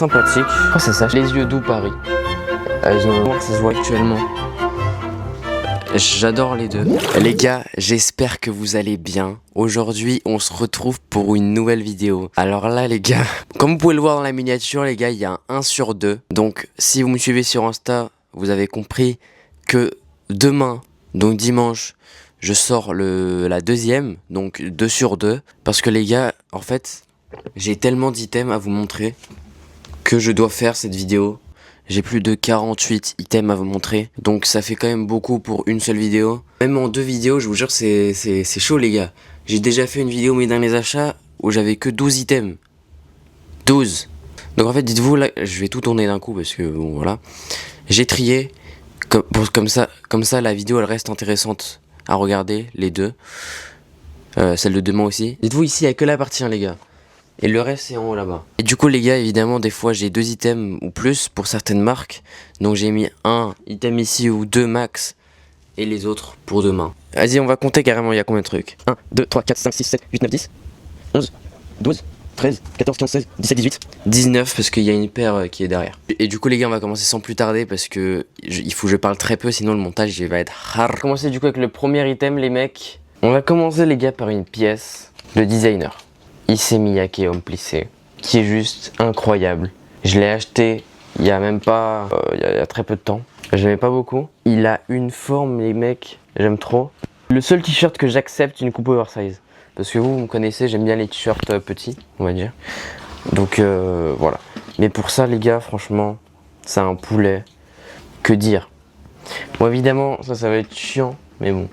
Sympathique. Oh, c'est ça. Les yeux doux Paris. Elles ont... Ça se voit actuellement. J'adore les deux. Les gars, j'espère que vous allez bien. Aujourd'hui, on se retrouve pour une nouvelle vidéo. Alors là, les gars, comme vous pouvez le voir dans la miniature, les gars, il y a un 1 sur 2. Donc, si vous me suivez sur Insta, vous avez compris que demain, donc dimanche, je sors la deuxième, donc 2 sur 2. Parce que les gars, en fait, j'ai tellement d'items à vous montrer que je dois faire cette vidéo. J'ai plus de 48 items à vous montrer. Donc ça fait quand même beaucoup pour une seule vidéo. Même en 2 vidéos, je vous jure, c'est chaud les gars. J'ai déjà fait une vidéo mes derniers achats où j'avais que 12 items. 12. Donc en fait, dites-vous, là, je vais tout tourner d'un coup parce que bon voilà. J'ai trié. Comme ça, la vidéo elle reste intéressante à regarder, les deux. Celle de demain aussi. Dites-vous, ici, il n'y a que la partie 1 les gars. Et le reste c'est en haut là-bas. Et du coup les gars, évidemment des fois j'ai 2 items ou plus pour certaines marques. Donc j'ai mis un item ici ou 2 max. Et les autres pour demain. Vas-y, on va compter carrément, il y a combien de trucs? 1, 2, 3, 4, 5, 6, 7, 8, 9, 10 11, 12, 13, 14, 15, 16, 17, 18 19 parce qu'il y a une paire qui est derrière. Et du coup les gars, on va commencer sans plus tarder parce que il faut que je parle très peu, sinon le montage il va être hard. On va commencer du coup avec le premier item les mecs. On va commencer les gars par une pièce de designer. Issey Miyake homme plissé, qui est juste incroyable. Je l'ai acheté il y a même pas, il y a très peu de temps. J'aimais pas beaucoup. Il a une forme les mecs, j'aime trop. Le seul t-shirt que j'accepte une coupe oversize. Parce que vous me connaissez, j'aime bien les t-shirts petits, on va dire. Donc voilà. Mais pour ça les gars, franchement, c'est un poulet. Que dire? Bon évidemment, ça va être chiant, mais bon.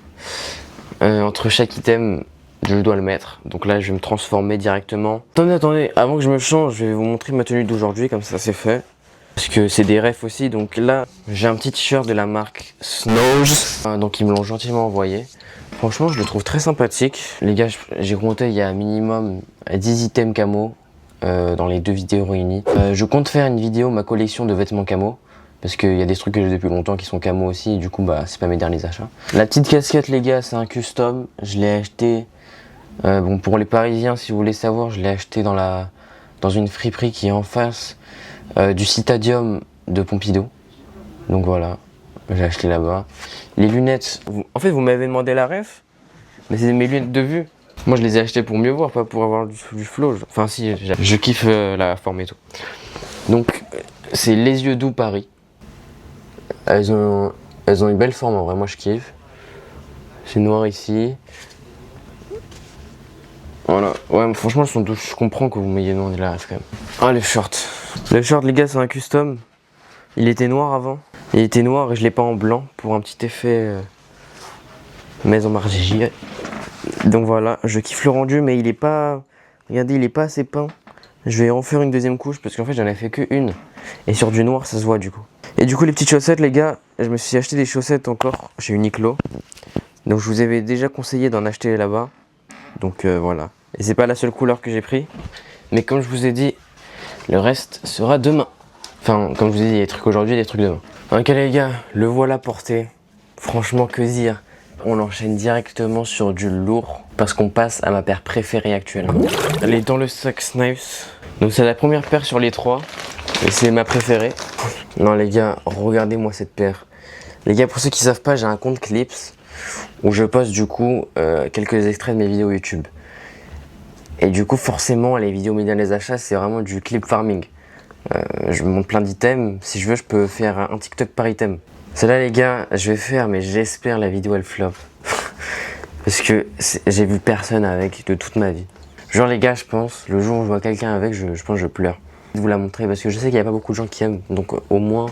Entre chaque item, je dois le mettre, donc là je vais me transformer directement. Attendez, avant que je me change, je vais vous montrer ma tenue d'aujourd'hui, comme ça c'est fait. Parce que c'est des refs aussi, donc là j'ai un petit t-shirt de la marque Snows. Donc ils me l'ont gentiment envoyé. Franchement je le trouve très sympathique. Les gars, j'ai compté, il y a minimum 10 items camo dans les 2 vidéos réunies. Je compte faire une vidéo, ma collection de vêtements camo. Parce qu'il y a des trucs que j'ai depuis longtemps qui sont camo aussi, et du coup bah c'est pas mes derniers achats. La petite casquette les gars, c'est un custom, je l'ai acheté. Bon pour les Parisiens, si vous voulez savoir, je l'ai acheté dans une friperie qui est en face du Citadium de Pompidou. Donc voilà, j'ai acheté là-bas. Les lunettes, en fait vous m'avez demandé la ref, mais c'est mes lunettes de vue. Moi je les ai achetées pour mieux voir, pas pour avoir du flow. Enfin si, je kiffe la forme et tout. Donc c'est les yeux doux Paris. Elles ont une belle forme en vrai, moi je kiffe. C'est noir ici. Voilà, ouais, franchement, elles sont douces. Je comprends que vous m'ayez demandé la ref quand même. Ah, les shorts. Le short, les gars, c'est un custom. Il était noir avant. Il était noir et je l'ai pas en blanc pour un petit effet maison Margigi. Donc voilà, je kiffe le rendu, mais il est pas. Regardez, il est pas assez peint. Je vais en faire une deuxième couche parce qu'en fait, j'en ai fait que une. Et sur du noir, ça se voit du coup. Et du coup, les petites chaussettes, les gars, je me suis acheté des chaussettes encore chez Uniqlo. Donc, je vous avais déjà conseillé d'en acheter là-bas. Donc voilà. Et c'est pas la seule couleur que j'ai pris. Mais comme je vous ai dit, le reste sera demain. Enfin, comme je vous ai dit, des trucs aujourd'hui, des trucs demain. Ok les gars, le voilà porté. Franchement, que dire? On enchaîne directement sur du lourd. Parce qu'on passe à ma paire préférée actuellement. Elle est dans le sac Snipes. Donc c'est la première paire sur les 3. Et c'est ma préférée. Non les gars, regardez-moi cette paire. Les gars, pour ceux qui savent pas, j'ai un compte Clips où je poste du coup quelques extraits de mes vidéos YouTube. Et du coup forcément les vidéos mes derniers achats c'est vraiment du clip farming. Je monte plein d'items, si je veux je peux faire un TikTok par item. Celle-là les gars je vais faire, mais j'espère la vidéo elle flop. Parce que j'ai vu personne avec de toute ma vie. Genre les gars, je pense, le jour où je vois quelqu'un avec, je pense que je pleure. Je vais vous la montrer parce que je sais qu'il n'y a pas beaucoup de gens qui aiment, donc au moins,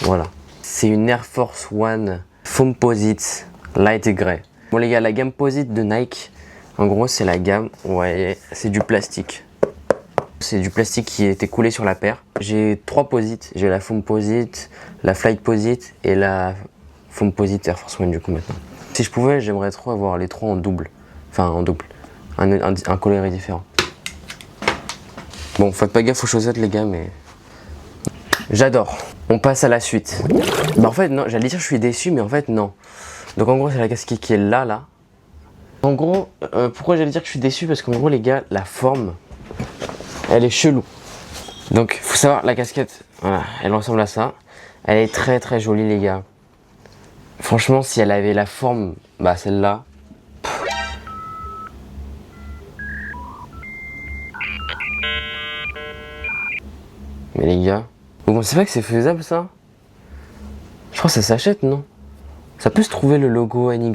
voilà. C'est une Air Force One Foamposite Light Grey. Bon les gars, la gamme Posite de Nike, en gros c'est la gamme, ouais, c'est du plastique. C'est du plastique qui a été coulé sur la paire. J'ai 3 Posites, j'ai la Foamposite, la Flight Posite et la Foamposite Air Force One du coup maintenant. Si je pouvais, j'aimerais trop avoir les 3 en double. Enfin en double, un coloris différent. Bon, faites pas gaffe aux chaussettes les gars, mais j'adore. On passe à la suite. Bah en fait non, j'allais dire je suis déçu, mais en fait non. Donc en gros c'est la casquette qui est là. En gros, pourquoi j'allais dire que je suis déçu? Parce qu'en gros les gars, la forme, elle est chelou. Donc faut savoir, la casquette, voilà, elle ressemble à ça. Elle est très très jolie les gars. Franchement, si elle avait la forme, bah celle-là. Mais les gars, vous pensez pas que c'est faisable ça? Je crois que ça s'achète, non? Ça peut se trouver le logo NY.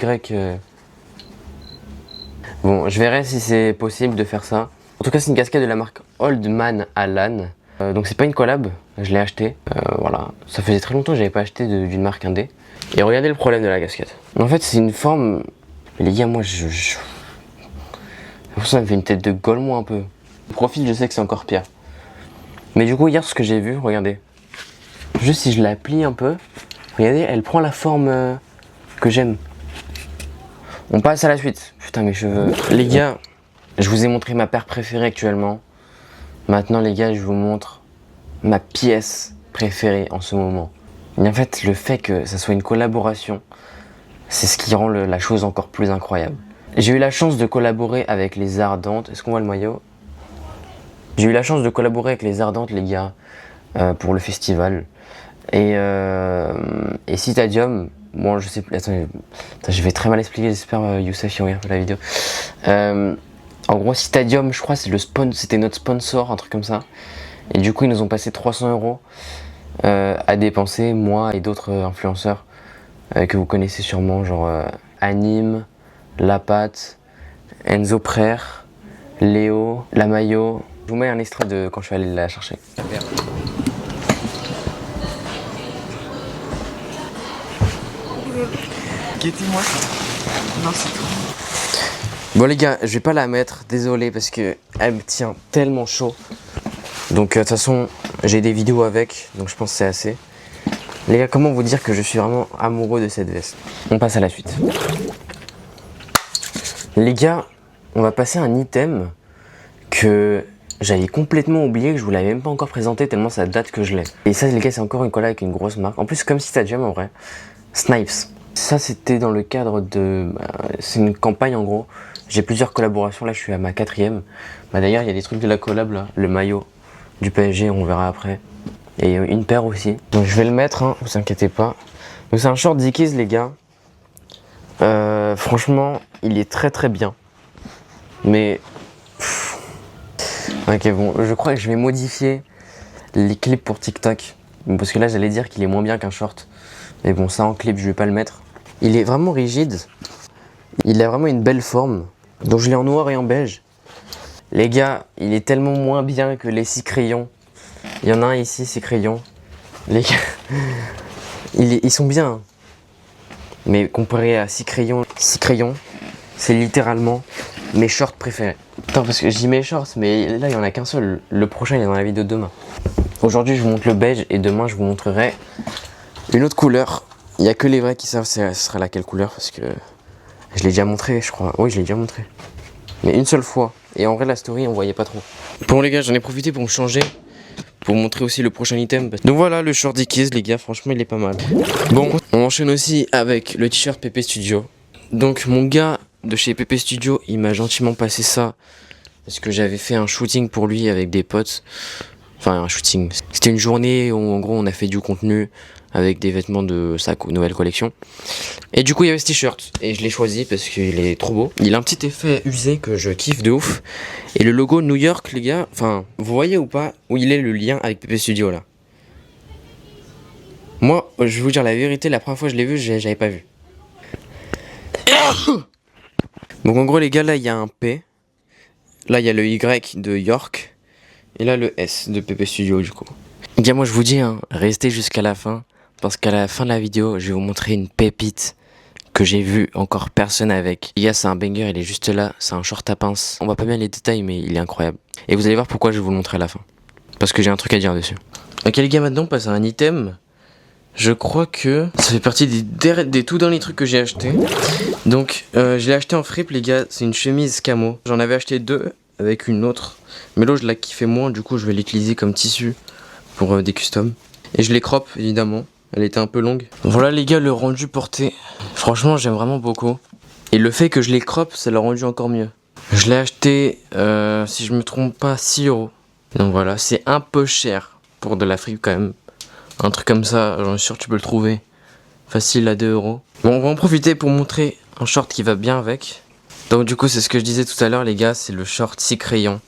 Bon, je verrai si c'est possible de faire ça. En tout cas, c'est une casquette de la marque Old Man Allan. Donc c'est pas une collab, je l'ai acheté. Voilà, ça faisait très longtemps que j'avais pas acheté d'une marque indé. Et regardez le problème de la casquette. En fait, c'est une forme. Les gars, moi, ça me fait une tête de Gaulois un peu. Le profil, je sais que c'est encore pire. Mais du coup, hier, ce que j'ai vu, regardez. Juste si je la plie un peu, regardez, elle prend la forme que j'aime. On passe à la suite. Putain, mes cheveux. Les gars, je vous ai montré ma paire préférée actuellement. Maintenant, les gars, je vous montre ma pièce préférée en ce moment. Et en fait, le fait que ça soit une collaboration, c'est ce qui rend la chose encore plus incroyable. J'ai eu la chance de collaborer avec les Ardentes. Est-ce qu'on voit le maillot? J'ai eu la chance de collaborer avec les Ardentes, les gars, pour le festival. Et Citadium, bon, je sais plus. Attends, je vais très mal expliquer, j'espère Youssef il regarde la vidéo. En gros, Citadium, je crois, c'était notre sponsor, un truc comme ça. Et du coup, ils nous ont passé 300 € à dépenser, moi et d'autres influenceurs que vous connaissez sûrement, genre Anime, La Patte, Enzo Prère, Léo, La Maillot. Je vous mets un extrait de quand je suis allé la chercher. Guettez-moi ça. Non, c'est tout. Bon les gars, je vais pas la mettre, désolé parce que elle me tient tellement chaud. Donc de toute façon, j'ai des vidéos avec, donc je pense que c'est assez. Les gars, comment vous dire que je suis vraiment amoureux de cette veste? On passe à la suite. Les gars, on va passer à un item que j'avais complètement oublié, que je vous l'avais même pas encore présenté tellement ça date que je l'ai. Et ça les gars, c'est encore une collab avec une grosse marque. En plus comme si t'as déjà en vrai. Snipes. Ça c'était dans le cadre de... c'est une campagne en gros. J'ai plusieurs collaborations, là je suis à ma 4ème. D'ailleurs il y a des trucs de la collab là. Le maillot du PSG, on verra après. Et une paire aussi. Donc je vais le mettre, hein, vous inquiétez pas. Donc c'est un short Dickies les gars. Franchement, il est très très bien. Mais... ok bon, je crois que je vais modifier les clips pour TikTok. Parce que là j'allais dire qu'il est moins bien qu'un short. Mais bon, ça en clip je vais pas le mettre. Il est vraiment rigide. Il a vraiment une belle forme. Donc je l'ai en noir et en beige. Les gars, il est tellement moins bien que les 6 crayons. Il y en a un ici, 6 crayons. Les gars, ils sont bien. Hein. Mais comparé à 6 crayons, c'est littéralement mes shorts préférés. Attends, parce que je dis mes shorts, mais là il n'y en a qu'un seul. Le prochain il est dans la vidéo de demain. Aujourd'hui je vous montre le beige et demain je vous montrerai une autre couleur. Il n'y a que les vrais qui savent ce sera laquelle couleur parce que je l'ai déjà montré, je crois. Oui, je l'ai déjà montré. Mais une seule fois. Et en vrai, la story, on voyait pas trop. Bon, les gars, j'en ai profité pour me changer. Pour montrer aussi le prochain item. Donc voilà, le short Dickies, les gars, franchement, il est pas mal. Bon, on enchaîne aussi avec le t-shirt PP Studio. Donc, mon gars de chez PP Studio, il m'a gentiment passé ça. Parce que j'avais fait un shooting pour lui avec des potes. Enfin, un shooting. C'était une journée où, en gros, on a fait du contenu avec des vêtements de sa nouvelle collection. Et du coup il y avait ce t-shirt et je l'ai choisi parce qu'il est trop beau. Il a un petit effet usé que je kiffe de ouf. Et le logo New York les gars, enfin vous voyez ou pas où il est le lien avec PP Studio là? Moi je vais vous dire la vérité, la première fois que je l'ai vu j'avais pas vu. Donc en gros les gars là il y a un P. Là il y a le Y de York. Et là le S de PP Studio du coup. Les gars moi je vous dis hein, restez jusqu'à la fin. Parce qu'à la fin de la vidéo, je vais vous montrer une pépite que j'ai vu encore personne avec. Les gars, c'est un banger, il est juste là, c'est un short à pince. On voit pas bien les détails, mais il est incroyable. Et vous allez voir pourquoi je vais vous le montrer à la fin. Parce que j'ai un truc à dire dessus. Ok les gars, maintenant on passe à un item. Je crois que ça fait partie des tout derniers trucs que j'ai acheté. Donc, je l'ai acheté en fripe les gars, c'est une chemise camo. J'en avais acheté 2 avec une autre. Mais l'autre je la kiffais moins, du coup je vais l'utiliser comme tissu pour des customs. Et je les crop évidemment. Elle était un peu longue. Voilà les gars le rendu porté. Franchement j'aime vraiment beaucoup. Et le fait que je les crop ça l'a rendu encore mieux. Je l'ai acheté si je me trompe pas 6 €. Donc voilà, c'est un peu cher pour de l'Afrique quand même. Un truc comme ça, j'en suis sûr que tu peux le trouver facile à 2 €. Bon, on va en profiter pour montrer un short qui va bien avec. Donc du coup, c'est ce que je disais tout à l'heure les gars, c'est le short 6 crayons.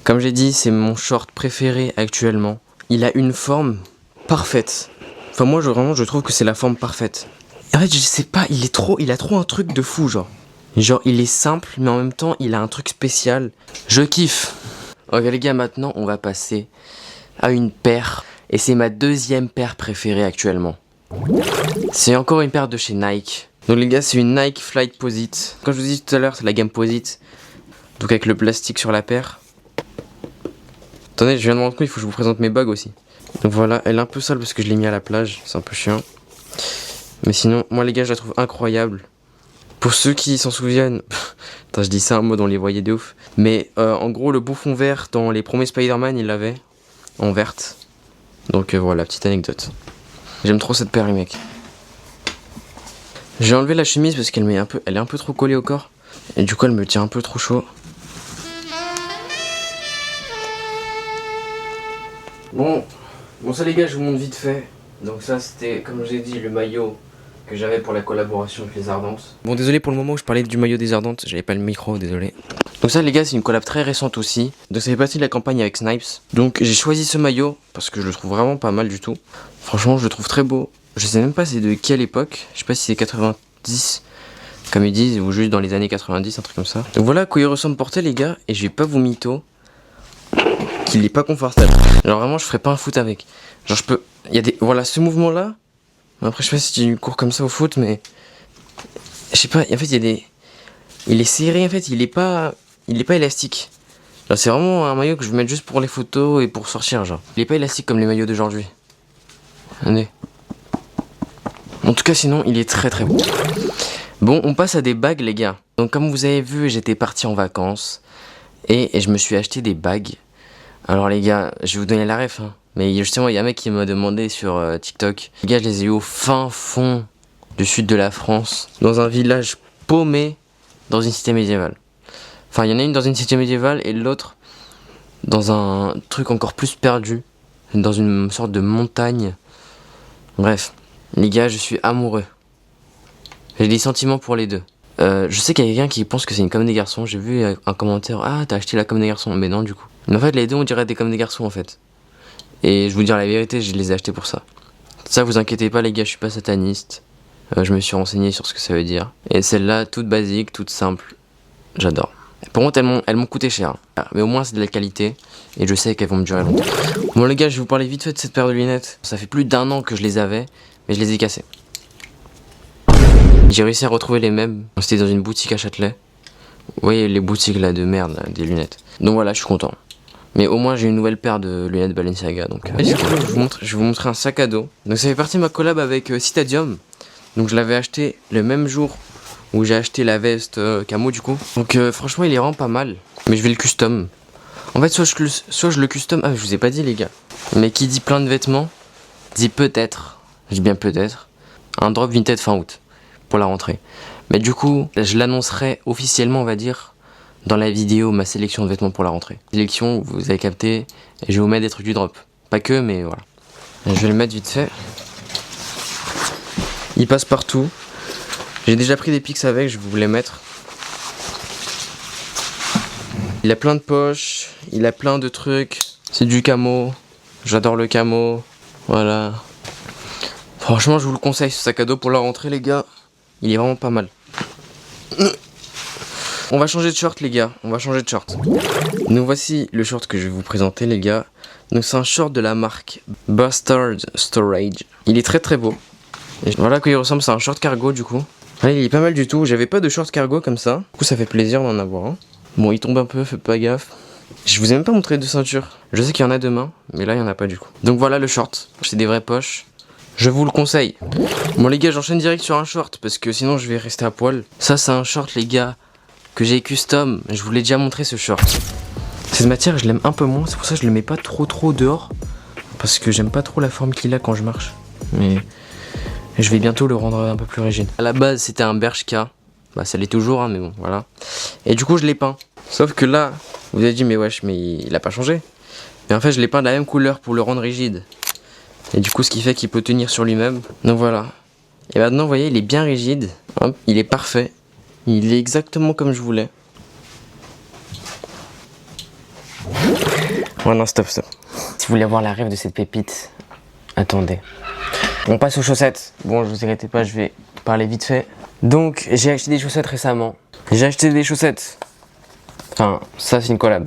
Comme j'ai dit, c'est mon short préféré actuellement. Il a une forme parfaite. Enfin moi, je trouve que c'est la forme parfaite. En fait, je sais pas, il a trop un truc de fou, genre. Genre, il est simple, mais en même temps, il a un truc spécial. Je kiffe. Ok les gars, maintenant, on va passer à une paire. Et c'est ma deuxième paire préférée actuellement. C'est encore une paire de chez Nike. Donc les gars, c'est une Nike Flight Posite. Comme je vous dis tout à l'heure, c'est la gamme Posite. Donc avec le plastique sur la paire. Attendez, je viens de me rendre compte, il faut que je vous présente mes bagues aussi. Donc voilà, elle est un peu sale parce que je l'ai mis à la plage. C'est un peu chiant. Mais sinon, moi les gars, je la trouve incroyable. Pour ceux qui s'en souviennent, attends, je dis ça en mode on les voyait de ouf. Mais en gros, le bouffon vert dans les premiers Spider-Man, il l'avait en verte. Donc voilà, petite anecdote. J'aime trop cette paire, les mecs. J'ai enlevé la chemise parce qu'elle elle est un peu trop collée au corps. Et du coup, elle me tient un peu trop chaud. Bon ça les gars, je vous montre vite fait. Donc ça, c'était, comme je vous ai dit, le maillot que j'avais pour la collaboration avec les Ardentes. Bon, désolé pour le moment où je parlais du maillot des Ardentes, j'avais pas le micro, désolé. Donc ça les gars, c'est une collab très récente aussi. Donc ça fait partie de la campagne avec Snipes. Donc j'ai choisi ce maillot parce que je le trouve vraiment pas mal du tout. Franchement, je le trouve très beau. Je sais même pas c'est de quelle époque. Je sais pas si c'est 90 comme ils disent ou juste dans les années 90, un truc comme ça. Donc voilà à quoi il ressemble porté les gars. Et je vais pas vous mytho qu'il est pas confortable. Genre vraiment, je ferais pas un foot avec. Genre je peux... Il y a des... Voilà, ce mouvement là. Après, je sais pas si tu cours comme ça au foot, mais... Je sais pas, en fait, il y a des... Il est serré, en fait, il est pas élastique. Genre, c'est vraiment un maillot que je vais mettre juste pour les photos et pour sortir, genre. Il est pas élastique comme les maillots d'aujourd'hui. Regardez. En tout cas, sinon, il est très très beau. Bon, on passe à des bagues, les gars. Donc, comme vous avez vu, j'étais parti en vacances. Et je me suis acheté des bagues. Alors, les gars, je vais vous donner la ref, hein. Mais justement, il y a un mec qui m'a demandé sur TikTok. Les gars, je les ai eu au fin fond du sud de la France, dans un village paumé, dans une cité médiévale. Enfin, il y en a une dans une cité médiévale et l'autre dans un truc encore plus perdu, dans une sorte de montagne. Bref, les gars, je suis amoureux. J'ai des sentiments pour les deux. Je sais qu'il y a quelqu'un qui pense que c'est une comme des garçons. J'ai vu un commentaire, ah, t'as acheté la comme des garçons. Mais non, du coup. Mais en fait, les deux, on dirait des comme des garçons, en fait. Et je vous dire la vérité, je les ai achetés pour ça. Ça, vous inquiétez pas les gars, je suis pas sataniste. Je me suis renseigné sur ce que ça veut dire. Et celle-là, toute basique, toute simple, j'adore. Par contre, elles m'ont coûté cher. Mais au moins, c'est de la qualité. Et je sais qu'elles vont me durer longtemps. Bon les gars, je vais vous parler vite fait de cette paire de lunettes. Ça fait plus d'1 an que je les avais, mais je les ai cassées. J'ai réussi à retrouver les mêmes. C'était dans une boutique à Châtelet. Vous voyez les boutiques là de merde, là, des lunettes. Donc voilà, je suis content. Mais au moins j'ai une nouvelle paire de lunettes Balenciaga. Donc du coup, je vais vous montrer un sac à dos. Donc ça fait partie de ma collab avec Citadium. Donc je l'avais acheté le même jour où j'ai acheté la veste camo du coup. Donc franchement il est vraiment pas mal. Mais je vais le custom. En fait soit je le custom. Ah je vous ai pas dit les gars. Mais qui dit plein de vêtements dit peut-être, je dis bien peut-être, un drop Vinted fin août pour la rentrée. Mais du coup je l'annoncerai officiellement on va dire dans la vidéo ma sélection de vêtements pour la rentrée. Sélection, vous avez capté, et je vais vous mettre des trucs du drop. Pas que, mais voilà. Je vais le mettre vite fait. Il passe partout. J'ai déjà pris des pics avec, je vais vous les mettre. Il a plein de poches, il a plein de trucs. C'est du camo, j'adore le camo. Voilà. Franchement, je vous le conseille, ce sac à dos pour la rentrée, les gars. Il est vraiment pas mal. On va changer de short les gars, on va changer de short. Nous voici le short que je vais vous présenter les gars. Donc c'est un short de la marque Bastard Storage. Il est très très beau. Et voilà à quoi il ressemble, c'est un short cargo du coup. Ouais, il est pas mal du tout, j'avais pas de short cargo comme ça. Du coup ça fait plaisir d'en avoir un. Bon il tombe un peu, faites pas gaffe. Je vous ai même pas montré de ceinture. Je sais qu'il y en a demain, mais là il y en a pas du coup. Donc voilà le short, c'est des vraies poches. Je vous le conseille. Bon les gars, j'enchaîne direct sur un short parce que sinon je vais rester à poil. Ça c'est un short les gars que j'ai custom, je vous l'ai déjà montré ce short. Cette matière je l'aime un peu moins, c'est pour ça que je le mets pas trop dehors. Parce que j'aime pas trop la forme qu'il a quand je marche. Mais je vais bientôt le rendre un peu plus rigide. À la base c'était un Bershka, bah ça l'est toujours hein, mais bon voilà. Et du coup je l'ai peint. Sauf que là, vous avez dit mais wesh mais il a pas changé. Et en fait, je l'ai peint de la même couleur pour le rendre rigide. Et du coup, ce qui fait qu'il peut tenir sur lui-même. Donc voilà. Et maintenant, vous voyez, il est bien rigide. Hop, il est parfait. Il est exactement comme je voulais. Oh non, stop. Si vous voulez avoir la rêve de cette pépite, attendez. On passe aux chaussettes. Bon, je vous inquiétez pas, je vais parler vite fait. Donc, j'ai acheté des chaussettes récemment. J'ai acheté des chaussettes. Enfin, ça, c'est une collab.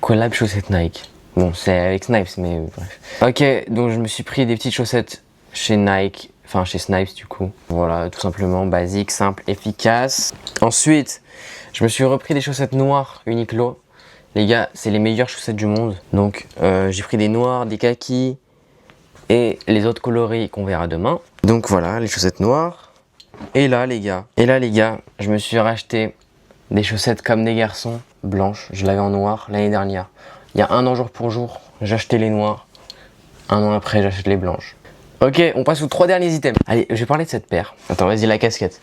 Collab chaussettes Nike. Bon, c'est avec Snipes, mais bref. Ok, donc je me suis pris des petites chaussettes chez Nike. Enfin, chez Snipes, du coup. Voilà, tout simplement, basique, simple, efficace. Ensuite, je me suis repris des chaussettes noires Uniqlo. Les gars, c'est les meilleures chaussettes du monde. Donc, j'ai pris des noirs, des kakis et les autres coloris qu'on verra demain. Donc voilà, les chaussettes noires. Et là, les gars, je me suis racheté des chaussettes comme des garçons, blanches. Je l'avais en noir l'année dernière. Il y a un an jour pour jour, j'achetais les noirs. Un an après, j'achète les blanches. Ok, on passe aux 3 derniers items. Allez, je vais parler de cette paire. Attends, vas-y, la casquette.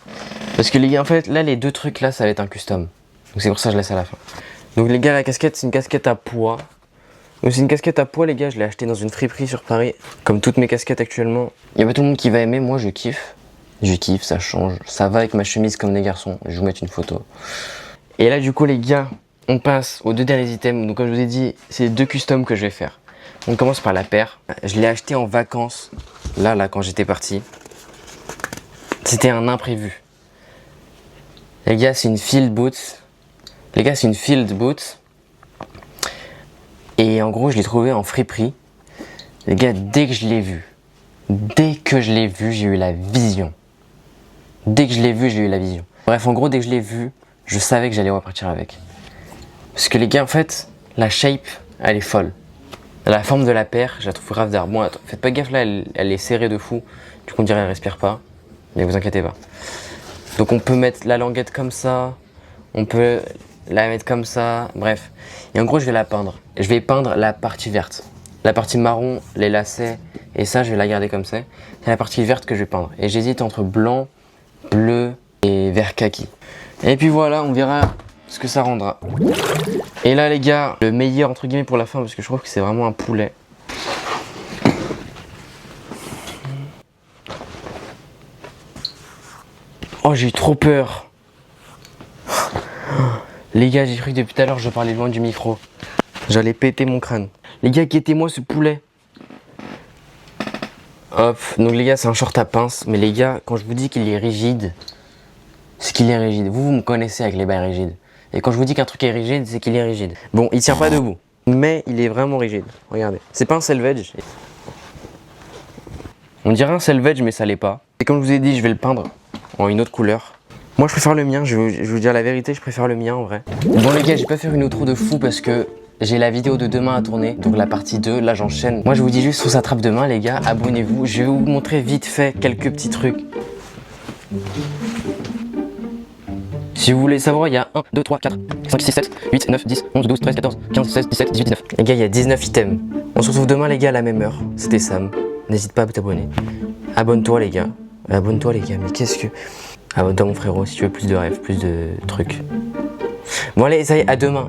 Parce que les gars, en fait, là, les 2 trucs là, ça va être un custom. Donc c'est pour ça que je laisse à la fin. Donc les gars, la casquette, c'est une casquette à poids. Donc c'est une casquette à poids, les gars, je l'ai acheté dans une friperie sur Paris. Comme toutes mes casquettes actuellement. Il y a pas tout le monde qui va aimer, moi je kiffe. Je kiffe, ça change. Ça va avec ma chemise comme des garçons. Je vais vous mettre une photo. Et là, du coup, les gars, on passe aux 2 derniers items. Donc comme je vous ai dit, c'est les 2 customs que je vais faire. On commence par la paire. Je l'ai acheté en vacances. Là, quand j'étais parti. C'était un imprévu. Les gars, c'est une field boot. Et en gros, je l'ai trouvé en friperie. Les gars, dès que je l'ai vu, j'ai eu la vision. Bref, en gros, dès que je l'ai vu, je savais que j'allais repartir avec. Parce que les gars, en fait, la shape, elle est folle. La forme de la paire, je la trouve grave d'art. Bon, attends, faites pas gaffe là, elle est serrée de fou. Du coup, on dirait qu'elle respire pas. Mais vous inquiétez pas. Donc, on peut mettre la languette comme ça. On peut la mettre comme ça. Bref. Et en gros, je vais la peindre. Je vais peindre la partie verte. La partie marron, les lacets. Et ça, je vais la garder comme ça. C'est la partie verte que je vais peindre. Et j'hésite entre blanc, bleu et vert kaki. Et puis voilà, on verra ce que ça rendra. Et là les gars, le meilleur entre guillemets pour la fin parce que je trouve que c'est vraiment un poulet. Oh, j'ai eu trop peur. Les gars, j'ai cru que depuis tout à l'heure je parlais loin du micro. J'allais péter mon crâne. Les gars, guettez-moi ce poulet. Hop, donc les gars, c'est un short à pince. Mais les gars, quand je vous dis qu'il est rigide, c'est qu'il est rigide. Vous me connaissez avec les bails rigides. Et quand je vous dis qu'un truc est rigide, c'est qu'il est rigide. Bon, il tient pas debout, mais il est vraiment rigide. Regardez, c'est pas un selvage. On dirait un selvage, mais ça l'est pas. Et comme je vous ai dit, je vais le peindre en une autre couleur. Moi, je préfère le mien. Je vais vous dire la vérité, je préfère le mien en vrai. Bon les gars, je vais pas faire une outro de fou parce que j'ai la vidéo de demain à tourner, donc la partie 2, là j'enchaîne. Moi je vous dis juste, on s'attrape demain les gars, abonnez-vous. Je vais vous montrer vite fait quelques petits trucs. Si vous voulez savoir, il y a 1, 2, 3, 4, 5, 6, 7, 8, 9, 10, 11, 12, 13, 14, 15, 16, 17, 18, 19. Les gars, il y a 19 items. On se retrouve demain les gars à la même heure. C'était Sam. N'hésite pas à t'abonner. Abonne-toi les gars. Abonne-toi les gars, mais qu'est-ce que... Abonne-toi mon frérot si tu veux plus de rêves, plus de trucs. Bon allez, ça y est, à demain.